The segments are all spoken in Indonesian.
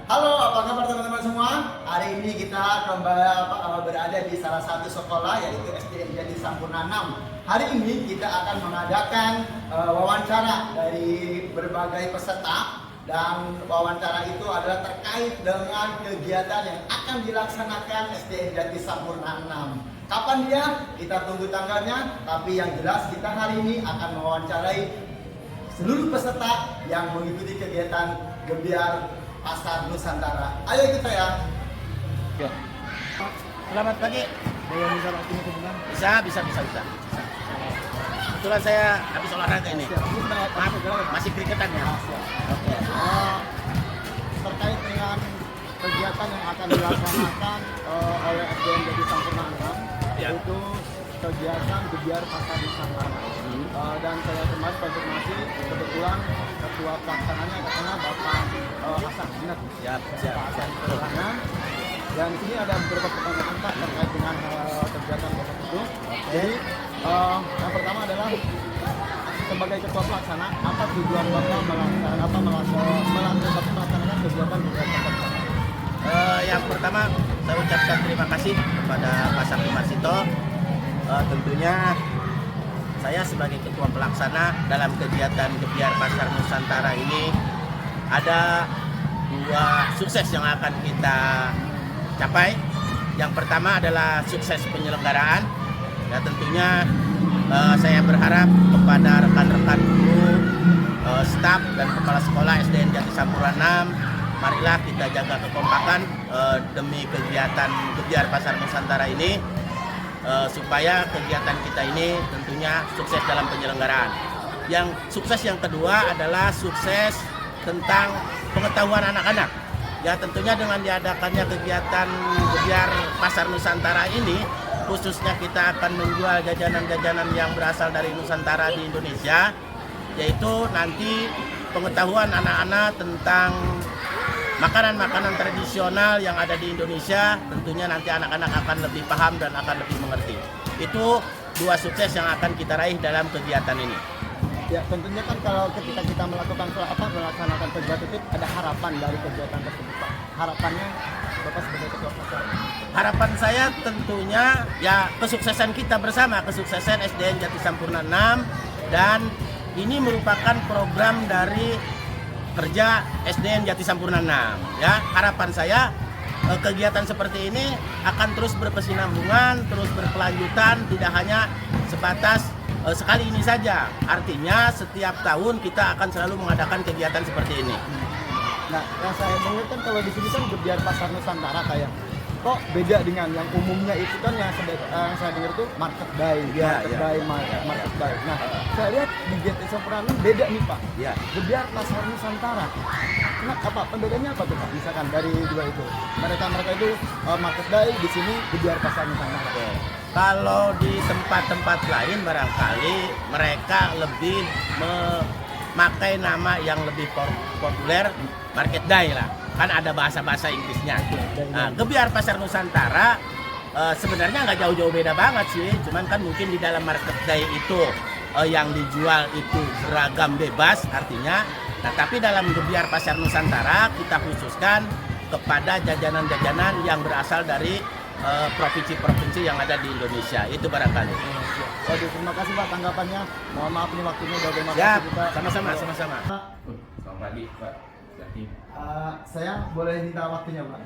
Halo, apa kabar teman-teman semua? Hari ini kita kembali berada di salah satu sekolah yaitu SDN Jati Sampurna 6. Hari ini kita akan mengadakan wawancara dari berbagai peserta dan wawancara itu adalah terkait dengan kegiatan yang akan dilaksanakan SDN Jati Sampurna 6. Kapan dia? Kita tunggu tanggalnya, tapi yang jelas kita hari ini akan mewawancarai seluruh peserta yang mengikuti kegiatan Gebiar Pasar Nusantara. Ayo ikut saya. Ya. Selamat pagi. Boleh minta waktunya sebentar? Bisa. Kebetulan saya habis olahraga ini. Maaf, masih kriketan ya. Oke. Terkait dengan kegiatan yang akan dilaksanakan oleh SDN Jati Sampurna 6, Ya. yaitu kegiatan Gebiar Pasar Nusantara. Dan saya kemarin konfirmasi, kebetulan ketua pelaksananya katanya Bapak Hasan Binat. Siap. Dan di sini ada beberapa pertanyaan Pak terkait dengan kegiatan Bapak itu. Jadi yang pertama adalah sebagai ketua pelaksana, apa tujuan Bapak melaksanakan kegiatan Gebiar Pasar Nusantara? Yang pertama saya ucapkan terima kasih kepada Pak Sakti Marsito. Tentunya saya sebagai ketua pelaksana dalam kegiatan Gebiar Pasar Nusantara ini ada dua sukses yang akan kita capai. Yang pertama adalah sukses penyelenggaraan. Ya, tentunya saya berharap kepada rekan-rekan guru, staf dan kepala sekolah SDN Jati Sampurna 6, marilah kita jaga kekompakan demi kegiatan Gebiar Pasar Nusantara ini, supaya kegiatan kita ini tentunya sukses dalam penyelenggaraan. Yang sukses yang kedua adalah sukses tentang pengetahuan anak-anak. Ya, tentunya dengan diadakannya kegiatan Gebiar Pasar Nusantara ini, khususnya kita akan menjual jajanan-jajanan yang berasal dari Nusantara di Indonesia, yaitu nanti pengetahuan anak-anak tentang makanan-makanan tradisional yang ada di Indonesia, tentunya nanti anak-anak akan lebih paham dan akan lebih mengerti. Itu dua sukses yang akan kita raih dalam kegiatan ini. Ya, tentunya kan kalau ketika kita melaksanakan kegiatan itu ada harapan dari kegiatan tersebut Pak. Harapannya Bapak sebagai ketua pelaksana. Harapan saya tentunya ya kesuksesan kita bersama, kesuksesan SDN Jati Sampurna 6, dan ini merupakan program dari kerja SDN Jati Sampurna 6. Ya, harapan saya kegiatan seperti ini akan terus berkesinambungan, terus berkelanjutan, tidak hanya sebatas sekali ini saja. Artinya setiap tahun kita akan selalu mengadakan kegiatan seperti ini. Nah, yang saya dengar kan kalau di sini kan Gebiar Pasar Nusantara kayak kok beda dengan yang umumnya itu kan yang saya dengar itu market day, market day. Nah, saya lihat di Jati Sampurna 6 beda nih Pak. Ya. Gebiar Pasar Nusantara. Nah, apa pembedanya apa tuh Pak? Misalkan dari dua itu. Mereka itu market day, di sini Gebiar Pasar Nusantara. Kalau di tempat-tempat lain barangkali mereka lebih memakai nama yang lebih populer, market day lah. Kan ada bahasa-bahasa Inggrisnya. Nah, Gebiar Pasar Nusantara sebenarnya nggak jauh-jauh beda banget sih. Cuman kan mungkin di dalam market day itu yang dijual itu beragam bebas artinya. Nah, tapi dalam Gebiar Pasar Nusantara kita khususkan kepada jajanan-jajanan yang berasal dari provinsi-provinsi yang ada di Indonesia. Itu barangkali. Waduh, terima kasih Pak tanggapannya. Mohon maaf nih waktunya udah Siap, kita. sama-sama. Selamat pagi, Pak. Jadi, Saya boleh minta waktunya Pak?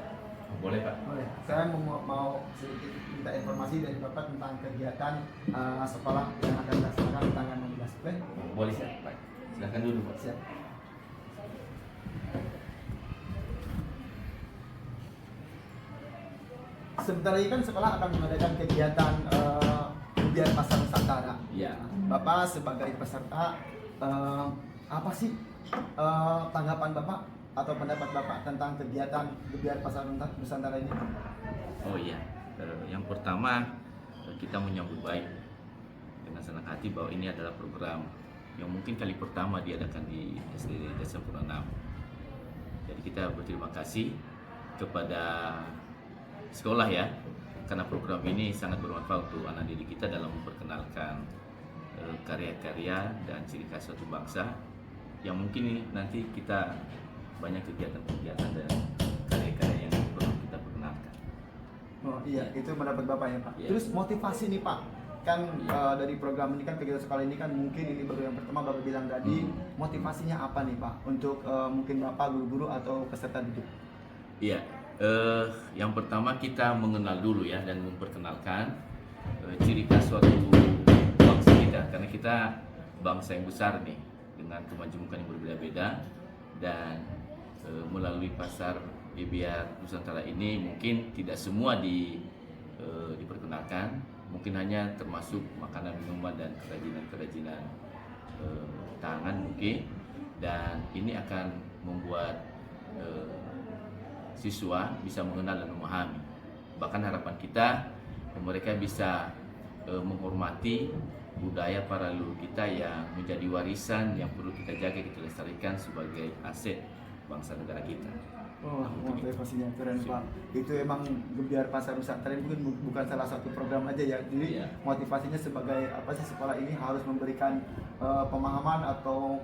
boleh, Pak. Boleh. Saya mau sedikit minta informasi dari Bapak tentang kegiatan sekolah yang akan dilaksanakan di tanggal 16. Boleh? Boleh, Pak. Silakan dulu, Pak. Siap. Sebentar lagi kan sekolah akan mengadakan kegiatan Gebiar Pasar Nusantara. Iya. Bapak sebagai peserta, apa sih tanggapan Bapak atau pendapat Bapak tentang kegiatan Gebiar Pasar Nusantara ini? Oh iya. Yang pertama, kita menyambut baik dengan senang hati bahwa ini adalah program yang mungkin kali pertama diadakan di SDN Jati Sampurna 6. Jadi kita berterima kasih kepada sekolah ya, karena program ini sangat bermanfaat untuk anak didik kita dalam memperkenalkan karya-karya dan ciri khas suatu bangsa yang mungkin nanti kita banyak kegiatan-kegiatan dan Oh iya, itu mendapat Bapak ya Pak. Iya. Terus motivasi nih Pak, kan dari program ini kan kegiatan sekolah ini kan mungkin ini baru yang pertama Bapak bilang tadi, motivasinya apa nih Pak untuk mungkin Bapak guru-guru atau peserta didik? Iya, yang pertama kita mengenal dulu ya dan memperkenalkan ciri khas suatu bangsa kita, karena kita bangsa yang besar nih dengan kemajemukan yang berbeda-beda, dan melalui pasar Gebiar Nusantara ini mungkin tidak semua diperkenalkan, mungkin hanya termasuk makanan minuman dan kerajinan-kerajinan tangan mungkin, dan ini akan membuat siswa bisa mengenal dan memahami. Bahkan harapan kita mereka bisa menghormati budaya para leluhur kita yang menjadi warisan yang perlu kita jaga, kita lestarikan sebagai aset bangsa negara kita. Oh, untuk itu. motivasinya keren Pak. Itu emang Gebiar Pasar Nusantara ini mungkin bukan salah satu program aja ya. Jadi Iya. motivasinya sebagai apa sih, sekolah ini harus memberikan pemahaman atau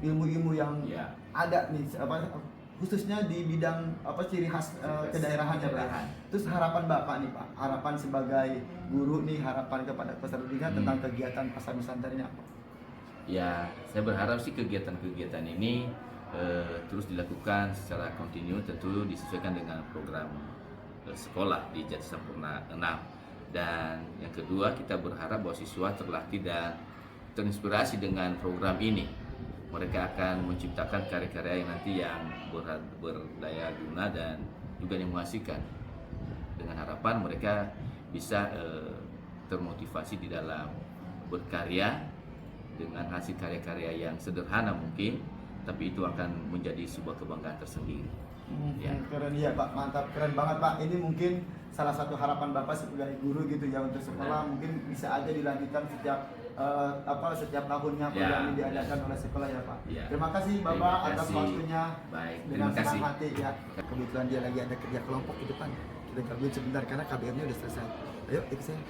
ilmu-ilmu yang Ya. ada nih apa khususnya di bidang apa ciri khas kedaerahan ya Pak. Kedaerahan. Terus harapan Bapak nih Pak, harapan sebagai guru nih, harapan kepada peserta didik tentang kegiatan Pasar Nusantara ini apa? Ya, saya berharap sih kegiatan-kegiatan ini terus dilakukan secara kontinu, tentu disesuaikan dengan program sekolah di Jati Sampurna 6. Dan yang kedua, kita berharap bahwa siswa terlatih dan terinspirasi dengan program ini. Mereka akan menciptakan karya-karya yang nanti yang berdaya guna dan juga yang menghasilkan. Dengan harapan mereka bisa termotivasi di dalam berkarya dengan hasil karya-karya yang sederhana mungkin, tapi itu akan menjadi sebuah kebanggaan tersendiri. Ya. Keren ya Pak, mantap, keren banget Pak. Ini mungkin salah satu harapan Bapak sebagai guru gitu ya untuk sekolah, mungkin bisa aja dilanjutkan setiap tahunnya program ini diadakan oleh sekolah ya Pak. Ya. Terima kasih Bapak Terima atas kasih. waktunya. Baik, Dengan terima kasih. senang hati ya. Kebetulan dia lagi ada kerja kelompok di depan. Kita gabung sebentar karena KBM-nya udah selesai. Ayo ikut saya.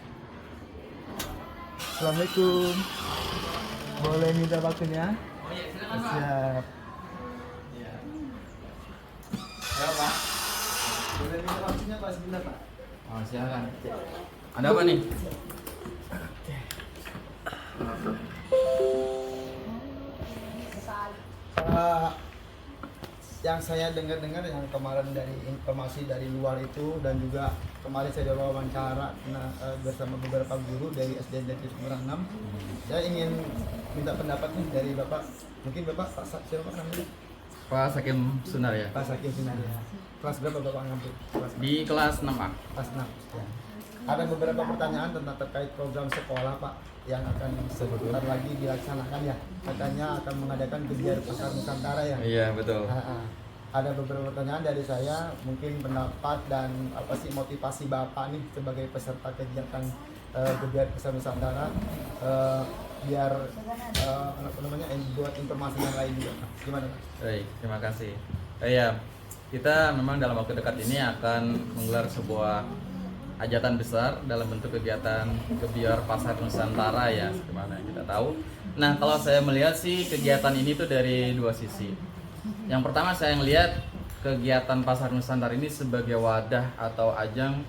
Assalamualaikum. Boleh minta waktunya? Oh iya, silakan Pak. Siap. Ya Pak. Boleh minta waktunya Pak sebentar Pak? Oh, silakan. Ada apa nih? Yang saya dengar-dengar yang kemarin dari informasi dari luar itu, dan juga kemarin saya diwawancara bersama beberapa guru dari SDN Jati Sampurna 6. Saya ingin minta pendapat nih dari Bapak. Mungkin Bapak siapa namanya? Pak Sakim Sunar ya. Pak Sakim Sinar ya. Kelas berapa Bapak ngambil? Kelas Di kelas 6A. kelas 6. Ya. Ada beberapa pertanyaan tentang terkait program sekolah Pak yang akan sebentar lagi dilaksanakan ya. Katanya akan mengadakan Gebiar Pasar Nusantara ya. Iya, betul. Ada beberapa pertanyaan dari saya, mungkin pendapat dan apa sih motivasi Bapak nih sebagai peserta kegiatan Gebiar Pasar Nusantara, biar apa namanya buat informasi yang lain juga. Gimana Pak? Baik, terima kasih. Iya, kita memang dalam waktu dekat ini akan menggelar sebuah hajatan besar dalam bentuk kegiatan Gebiar Pasar Nusantara ya, sebagaimana kita tahu. Nah, kalau saya melihat sih kegiatan ini tuh dari dua sisi. Yang pertama saya melihat kegiatan Pasar Nusantara ini sebagai wadah atau ajang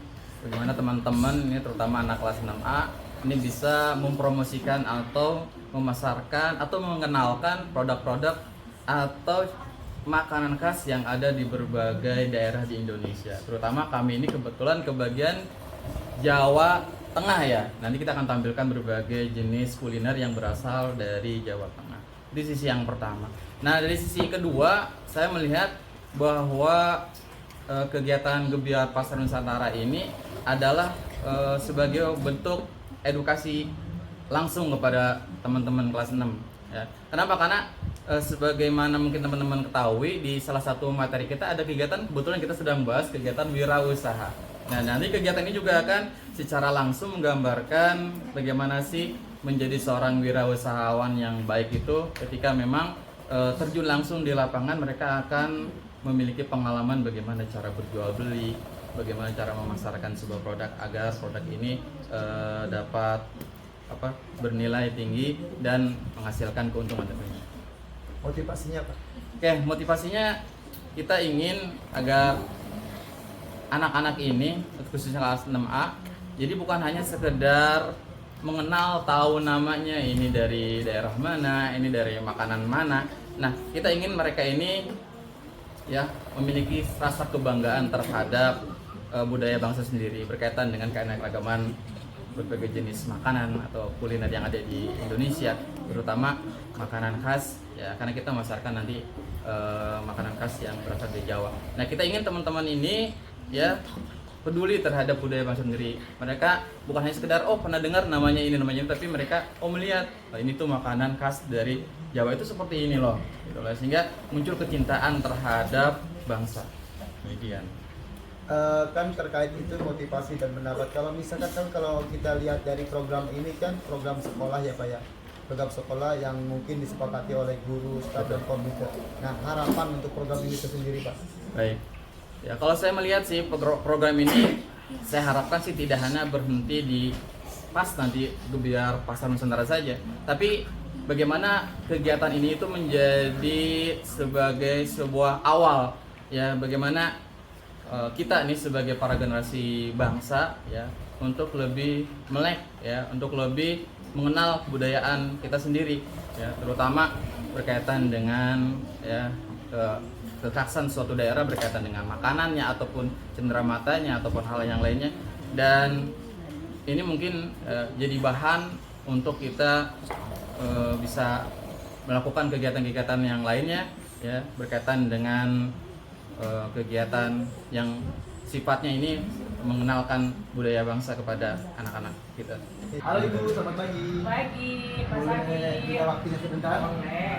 bagaimana teman-teman ini terutama anak kelas 6A ini bisa mempromosikan atau memasarkan atau mengenalkan produk-produk atau makanan khas yang ada di berbagai daerah di Indonesia. Terutama kami ini kebetulan ke bagian Jawa Tengah ya. Nanti kita akan tampilkan berbagai jenis kuliner yang berasal dari Jawa Tengah. Di sisi yang pertama. Nah, dari sisi kedua, saya melihat bahwa kegiatan Gebiar Pasar Nusantara ini adalah sebagai bentuk edukasi langsung kepada teman-teman kelas 6 ya. Kenapa? Karena sebagaimana mungkin teman-teman ketahui, di salah satu materi kita ada kegiatan, kebetulan kita sedang bahas kegiatan wirausaha. Nah, nanti kegiatan ini juga akan secara langsung menggambarkan bagaimana sih menjadi seorang wirausahawan yang baik itu ketika memang terjun langsung di lapangan. Mereka akan memiliki pengalaman bagaimana cara berjual beli, bagaimana cara memasarkan sebuah produk agar produk ini dapat bernilai tinggi dan menghasilkan keuntungan tentunya. Motivasinya Pak? Oke, motivasinya kita ingin agar anak-anak ini khususnya kelas 6A, jadi bukan hanya sekedar mengenal tahu namanya ini dari daerah mana, ini dari makanan mana. Nah, kita ingin mereka ini ya memiliki rasa kebanggaan terhadap budaya bangsa sendiri berkaitan dengan keanekaragaman berbagai jenis makanan atau kuliner yang ada di Indonesia, terutama makanan khas ya, karena kita memasarkan nanti makanan khas yang berasal dari Jawa. Nah, kita ingin teman-teman ini ya peduli terhadap budaya bangsa sendiri. Mereka bukan hanya sekedar pernah dengar namanya ini, tapi mereka melihat ini tuh makanan khas dari Jawa itu seperti ini loh, gitu loh. Sehingga muncul kecintaan terhadap bangsa. Demikian. Kan terkait itu motivasi dan pendapat. Kalau misalkan kan kalau kita lihat dari program ini kan program sekolah ya Pak ya, program sekolah yang mungkin disepakati oleh guru, staf dan komite. Nah, harapan untuk program ini itu sendiri Pak. Baik. Ya, kalau saya melihat sih program ini, saya harapkan sih tidak hanya berhenti di pas nanti Gebiar Pasar Nusantara saja, tapi bagaimana kegiatan ini itu menjadi sebagai sebuah awal ya, bagaimana kita nih sebagai para generasi bangsa ya untuk lebih melek ya, untuk lebih mengenal kebudayaan kita sendiri ya, terutama berkaitan dengan ya kekhasan suatu daerah berkaitan dengan makanannya ataupun cenderamata-nya ataupun hal yang lainnya. Dan ini mungkin jadi bahan untuk kita bisa melakukan kegiatan-kegiatan yang lainnya ya berkaitan dengan kegiatan yang sifatnya ini mengenalkan budaya bangsa kepada anak-anak kita. Halo Ibu, selamat pagi. Pagi, Pak Boleh Sadi. kita waktunya sebentar? Boleh.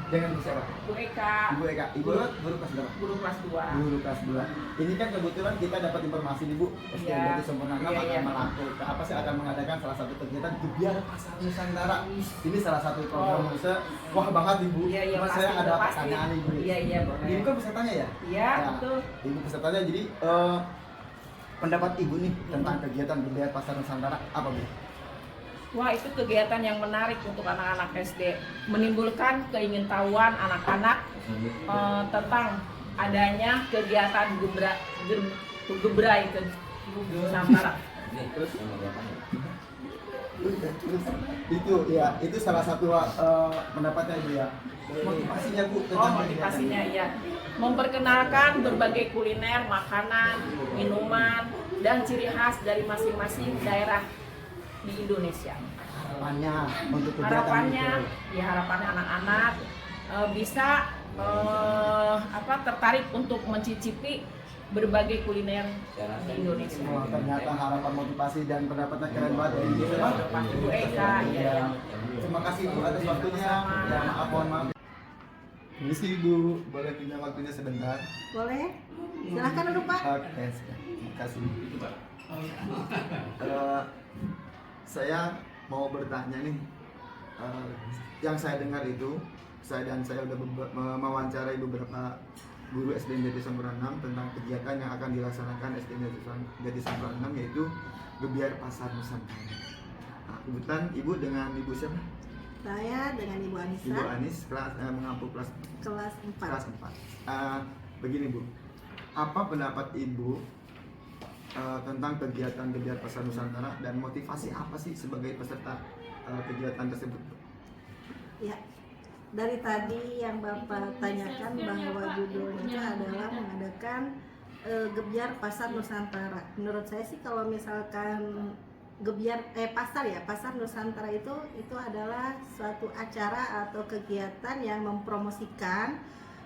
Dengan Ibu siapa? Bu Eka, Ibu Eka. Ibu guru kelas berapa? guru kelas 2. Guru kelas 2. Ini kan kebetulan kita dapat informasi nih Bu, Iya. SDN Sempurna 6 Iya, akan iya. melakukan apa sih, akan mengadakan salah satu kegiatan Gebiar Pasar Nusantara. Ini salah satu program saya wah banget Ibu. Iya, iya, Cuma pasti, saya ada udah pasti. pertanyaan Ibu. Iya, iya, boleh. Ibu kan pesertanya ya? Iya, Nah, betul. Ibu pesertanya, jadi pendapat Ibu nih tentang kegiatan Gebiar Pasar Nusantara apa Bu? Wah, itu kegiatan yang menarik untuk anak-anak SD, menimbulkan keingintahuan anak-anak tentang adanya kegiatan gebrai ke Nusantara. Terus itu ya, itu salah satu pendapatnya Ibu ya. Motivasinya Bu tentang Motivasinya ya, memperkenalkan berbagai kuliner, makanan, minuman, dan ciri khas dari masing-masing daerah di Indonesia. Harapannya untuk kegiatan Harapannya itu. ya, harapannya anak-anak bisa tertarik untuk mencicipi berbagai kuliner di Indonesia. Wah, ternyata harapan, motivasi dan pendapatnya keren banget ya Ibu. Pak Ibu Eka, ya. Terima kasih Bu atas waktunya. Ya, maaf, mohon maaf. Permisi Ibu, boleh pinjam waktunya sebentar? Boleh? Silahkan duduk Pak. Oke, terima kasih. Saya mau bertanya nih, yang saya dengar itu, saya udah mewawancarai beberapa guru SDN Jati Sampurna 6 tentang kegiatan yang akan dilaksanakan SDN Jati Sampurna 6, yaitu Gebiar Pasar Nusantara. Nah, kebetulan Ibu dengan Ibu siapa? Saya dengan Ibu Anissa, Ibu Anis, mengampu kelas kelas 4. kelas 4. Begini Bu, apa pendapat Ibu tentang kegiatan Gebiar Pasar Nusantara dan motivasi apa sih sebagai peserta kegiatan tersebut? Ya, dari tadi yang Bapak tanyakan bahwa judulnya adalah mengadakan Gebiar Pasar Nusantara. Menurut saya sih kalau misalkan Pasar Nusantara itu adalah suatu acara atau kegiatan yang mempromosikan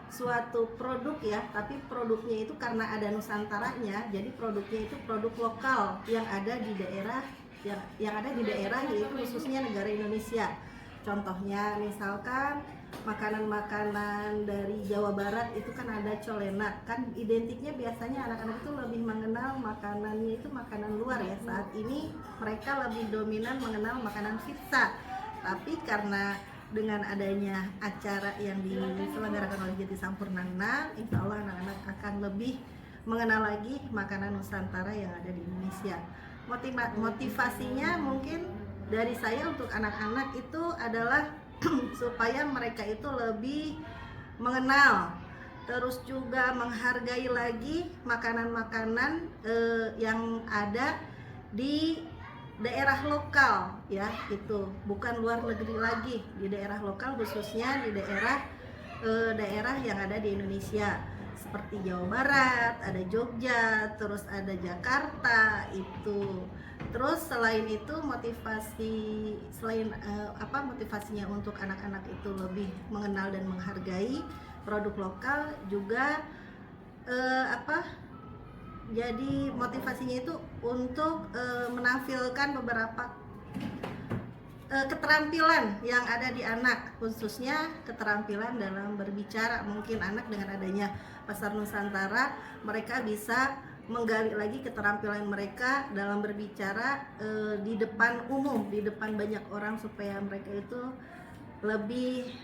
suatu produk ya, tapi produknya itu karena ada Nusantaranya, jadi produknya itu produk lokal yang ada di daerah yang ada di daerah, yaitu khususnya negara Indonesia. Contohnya misalkan makanan-makanan dari Jawa Barat itu kan ada colenak, kan identiknya biasanya anak-anak itu lebih mengenal makanannya itu makanan luar ya. Saat ini mereka lebih dominan mengenal makanan pizza, tapi karena dengan adanya acara yang diselenggarakan oleh Jati Sampurna 6, insya Allah anak-anak akan lebih mengenal lagi makanan Nusantara yang ada di Indonesia. Motivasinya mungkin dari saya untuk anak-anak itu adalah supaya mereka itu lebih mengenal terus juga menghargai lagi makanan-makanan yang ada di daerah lokal ya, itu bukan luar negeri lagi, di daerah lokal, khususnya di daerah yang ada di Indonesia seperti Jawa Barat, ada Jogja, terus ada Jakarta itu. Terus selain itu motivasinya untuk anak-anak itu lebih mengenal dan menghargai produk lokal juga jadi motivasinya itu untuk menampilkan beberapa keterampilan yang ada di anak, khususnya keterampilan dalam berbicara. Mungkin anak dengan adanya Pasar Nusantara, mereka bisa menggali lagi keterampilan mereka dalam berbicara di depan umum, di depan banyak orang, supaya mereka itu lebih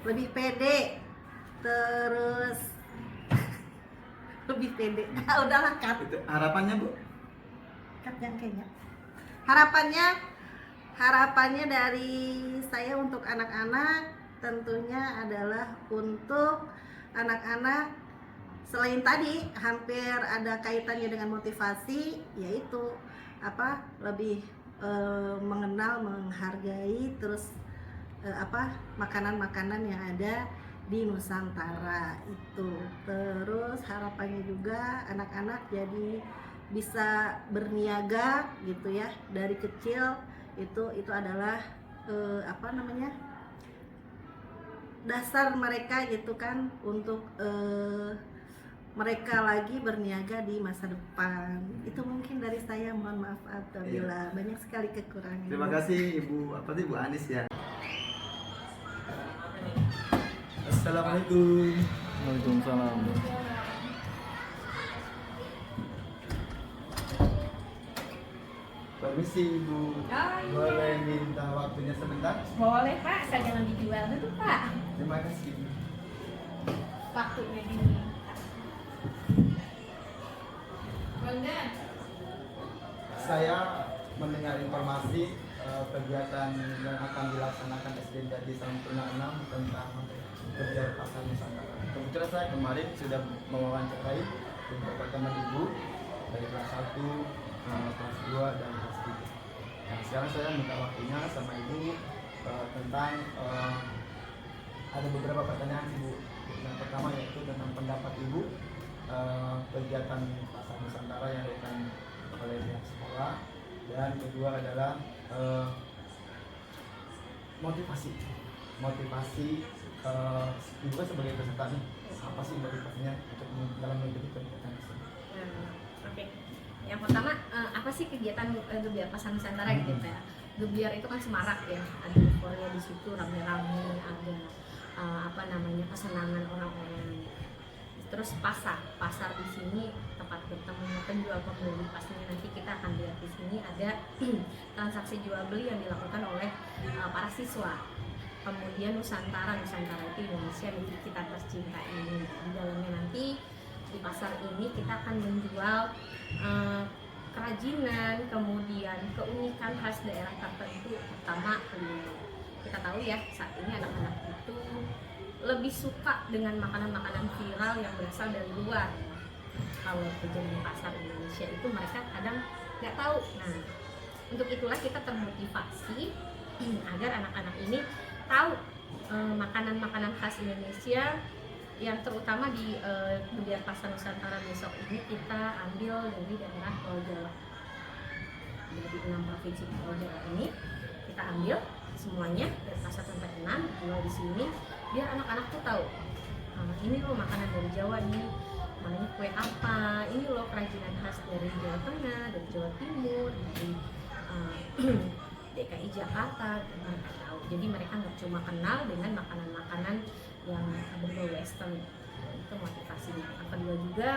lebih pede, terus lebih pede. Udahlah, Kat. Itu harapannya, Bu. Kat yang kayaknya. Harapannya dari saya untuk anak-anak tentunya adalah untuk anak-anak, selain tadi hampir ada kaitannya dengan motivasi, yaitu lebih mengenal, menghargai, terus makanan-makanan yang ada di Nusantara itu. Terus harapannya juga anak-anak jadi bisa berniaga gitu ya dari kecil. Itu adalah dasar mereka gitu kan, untuk mereka lagi berniaga di masa depan. Itu mungkin dari saya, mohon maaf apabila banyak sekali kekurangan. Terima kasih Ibu Anis ya. Assalamualaikum. Waalaikumsalam. Permisi Ibu. Boleh minta waktunya sebentar? Boleh Pak, saya jangan dijual dulu Pak. Terima kasih Ibu. Waktunya diminta. Saya mendengar informasi kegiatan yang akan dilaksanakan SD Jadi Sampurna 6 tentang kegiatan Pasar Nusantara. Kebetulan saya kemarin sudah mewawancarai beberapa teman Ibu dari kelas 1, kelas 2, dan kelas 3. Nah, sekarang saya minta waktunya sama Ibu tentang ada beberapa pertanyaan Ibu. Yang pertama yaitu tentang pendapat Ibu kegiatan Pasar Nusantara yang dilakukan oleh pihak sekolah, dan kedua adalah motivasi Ibu kan sebagai peserta nih, apa sih motivasinya untuk dalam mengikuti kegiatan tersebut? Oke. Yang pertama, apa sih kegiatan Gebiar Pasar Nusantara gitu ya? Gebiar itu kan semarak ya, ada euforia di situ, rame-rame, ada kesenangan orang-orang. Terus pasar di sini tempat bertemu penjual pembeli. Pastinya nanti kita akan lihat di sini ada transaksi jual beli yang dilakukan oleh para siswa. Kemudian Nusantara itu Indonesia milik kita tercinta ini. Di dalamnya nanti di pasar ini kita akan menjual kerajinan, kemudian keunikan khas daerah tertentu, terutama kuliner. Kita tahu ya, saat ini anak-anak itu lebih suka dengan makanan-makanan viral yang berasal dari luar. Kalau perjalanan pasar Indonesia itu mereka kadang nggak tahu. Nah, untuk itulah kita termotivasi agar anak-anak ini tahu makanan-makanan khas Indonesia, yang terutama di Gebiar Pasar Nusantara besok ini kita ambil dari daerah Pulau Jawa. Dari 6 provinsi Pulau Jawa ini kita ambil semuanya dari 1 sampai 6 jual di sini, biar anak-anak tuh tahu ini loh makanan dari Jawa nih, namanya kue apa, ini loh kerajinan khas dari Jawa Tengah, dari Jawa Timur, dari DKI Jakarta. Mereka tahu, jadi mereka nggak cuma kenal dengan makanan-makanan yang berbau western. Itu motivasinya. Yang kedua juga,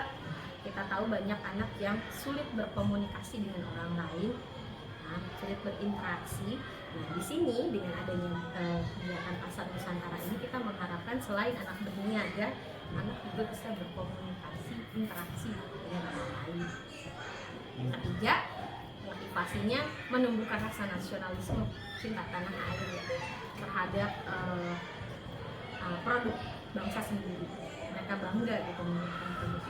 kita tahu banyak anak yang sulit berkomunikasi dengan orang lain, sulit berinteraksi. Nah, di sini dengan adanya kegiatan Pasar Nusantara ini, kita mengharapkan selain anak berniaga, anak juga bisa berkomunikasi, interaksi dengan orang lain. Yang ketiga, motivasinya menumbuhkan rasa nasionalisme, cinta tanah air terhadap produk bangsa sendiri. Mereka bangga gitu menggunakan produk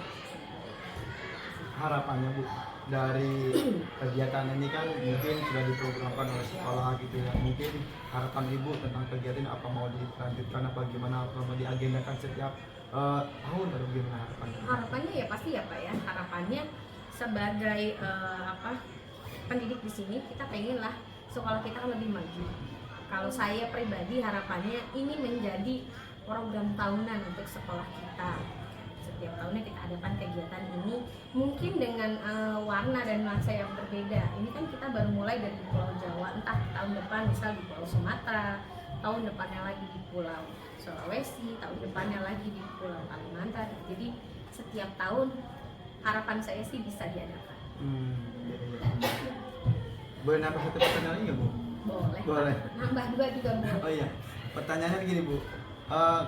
Harapannya Bu dari kegiatan ini kan mungkin sudah diprogramkan oleh sekolah gitu ya, mungkin harapan Ibu tentang kegiatan ini apa mau dilanjutkan apa gimana, apa mau diagendakan setiap tahun atau gimana harapannya? Harapannya ya pasti ya Pak ya, harapannya sebagai pendidik di sini kita pengenlah sekolah kita kan lebih maju. Kalau saya pribadi harapannya ini menjadi program tahunan untuk sekolah kita. Setiap tahunnya kita adakan kegiatan ini mungkin dengan warna dan nuansa yang berbeda. Ini kan kita baru mulai dari Pulau Jawa, entah tahun depan misal di Pulau Sumatera, tahun depannya lagi di Pulau Sulawesi, tahun depannya lagi di Pulau Kalimantan. Jadi setiap tahun harapan saya sih bisa diadakan. Boleh nambah satu pertanyaan lagi nggak Bu? Boleh. Boleh. Nambah 2 juga boleh. Oh iya, pertanyaannya gini Bu,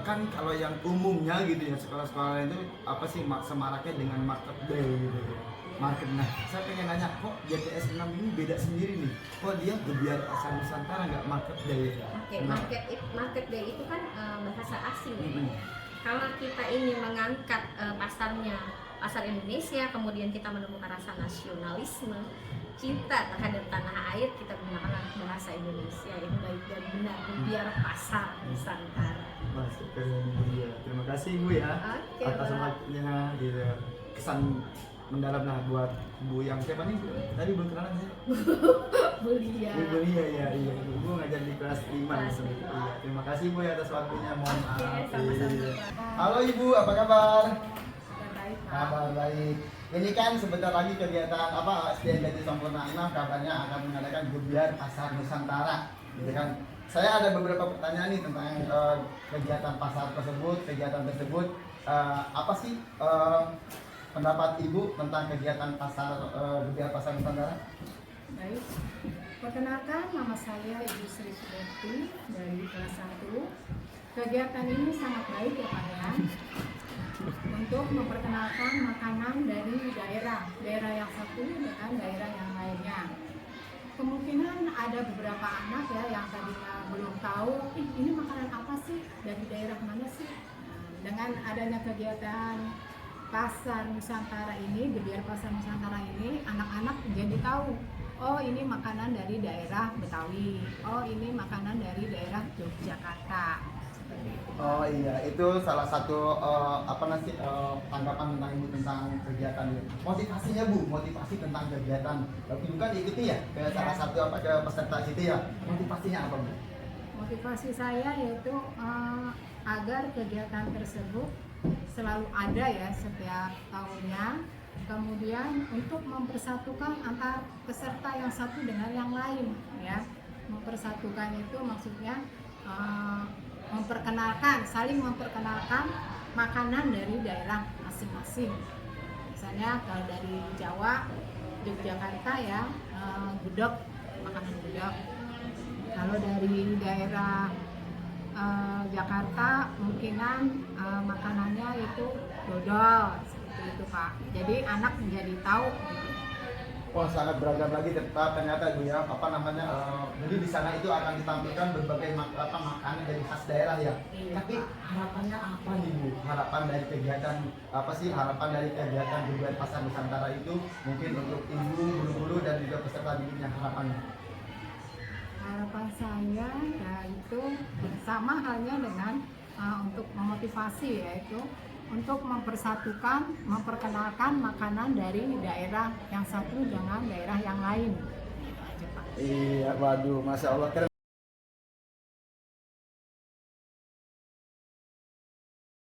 kan kalau yang umumnya gitu ya sekolah-sekolah itu apa sih semaraknya dengan market day gitu ya. Market, nah saya pengen nanya kok JTS 6 ini beda sendiri nih, kok dia Gebiar Pasar Nusantara nggak market day? Oke, market day itu kan bahasa asing. Mm-hmm. Kalau kita ini mengangkat pasar Indonesia, kemudian kita menemukan rasa nasionalisme, cinta terhadap tanah air, kita menggunakan bahasa Indonesia yang baik dan benar, Gebiar Pasar Nusantara. Masuk ke Indonesia. Terima kasih Bu ya Oke, atas Pak. waktunya gitu. Kesan mendalam lah buat Bu yang siapa nih Bu? Tadi belum kenalan saya. Bulia. Bu Lia ya, iya. Bu ngajar di kelas 5 iya. Terima kasih Bu ya atas waktunya. Mohon maaf. sama-sama, Iya. Pak. Halo Ibu, apa kabar? Baik, Pak. Kabar baik. Ini kan sebentar lagi kegiatan SDN Jati Sampurna 6 kabarnya akan mengadakan Gebiar Pasar Nusantara. Gitu kan. Saya ada beberapa pertanyaan nih tentang kegiatan pasar tersebut, apa sih pendapat Ibu tentang kegiatan Gebiar Pasar Nusantara? Baik, perkenalkan nama saya Ibu Sri Suderti dari kelas 1. Kegiatan ini sangat baik ya Pak ya, untuk memperkenalkan makanan dari daerah yang satu dengan daerah yang lainnya. Kemungkinan ada beberapa anak ya yang tadinya belum tahu, ini makanan apa sih, dari daerah mana sih. Nah, dengan adanya kegiatan Pasar Nusantara ini, Gebiar Pasar Nusantara ini, anak-anak jadi tahu, oh ini makanan dari daerah Betawi, oh ini makanan dari daerah Yogyakarta. Seperti itu. Oh iya, itu salah satu tanggapan tentang Ibu tentang kegiatan ini. Motivasinya Bu, motivasi tentang kegiatan. Ibu kan ikuti ya ke salah satu ke peserta itu ya. Motivasinya apa Bu? Motivasi saya yaitu agar kegiatan tersebut selalu ada ya setiap tahunnya. Kemudian untuk mempersatukan antar peserta yang satu dengan yang lain ya. Mempersatukan itu maksudnya saling memperkenalkan makanan dari daerah masing-masing. Misalnya kalau dari Jawa, Yogyakarta ya, gudeg, makanan gudeg. Kalau dari daerah Jakarta mungkinan makanannya itu dodol, seperti itu Pak. Jadi anak menjadi tahu gitu. Wah sangat beragam lagi ternyata Bu ya, jadi di sana itu akan ditampilkan berbagai makanan dari khas daerah ya. Iya, Tapi Pak. harapannya apa nih Bu? Harapan dari kegiatan Gebiar Pasar Nusantara itu mungkin untuk Ibu, guru-guru dan juga peserta didiknya harapannya. Harapan saya yaitu sama halnya dengan untuk memotivasi, yaitu untuk memperkenalkan makanan dari daerah yang satu dengan daerah yang lain. Gitu aja, Pak. Iya, waduh, Masya Allah keren.